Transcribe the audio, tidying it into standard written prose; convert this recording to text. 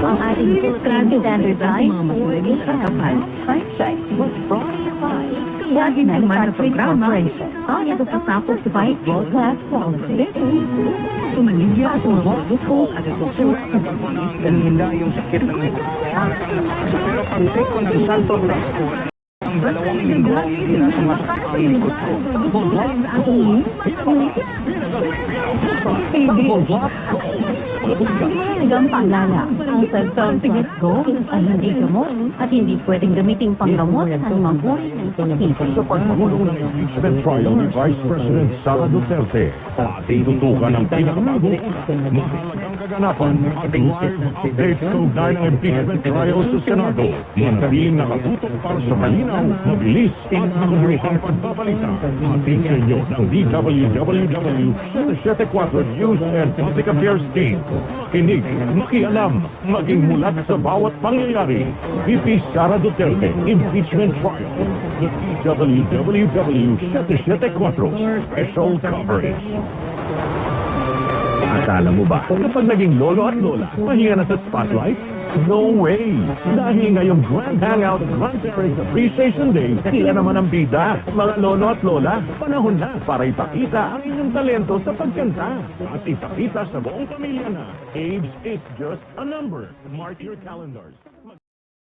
ang ating Philippine Standardized 4AM Hindsight was brought to you by Lagi naman sa programa, ang ito pasapos by World Class Quality. sumaligya at mabubuko at itutur at hinda yung sakit ng pero pag-take ko ng Santo Blasco, ang dalawang linggo ang pinasumasok ang likod ko. Hanggang paalala, ang Santo Blasco ay hindi gamot at hindi pwedeng gamitin panggamot ng mga uri ng sakit. Sa pagpulong ng impeachment trial ni Vice President Sara Duterte, ating tutukan ang pinakabago. Ang kaganapan at updates kaugnay ng impeachment trial sa Senado. Manatiling nakatutok para sa malinaw, mabilis, at pagbabalita. Ating sa inyo ng DWWW 774 News and Public Affairs Team. Kinig, makialam, maging mulat sa bawat pangyayari. VP Sara Duterte Impeachment Trial. The DWWW 774 Special Coverage. Akala mo ba, kapag naging lolo at lola, mahinga na sa spotlight? No way! Dahil ngayong Grand Hangout Grandparents Appreciation Day, sila naman ang bida. Mga lolo at lola, panahon na para ipakita ang inyong talento sa pagkanta. At ipakita sa buong pamilya na age is just a number. Mark your calendars.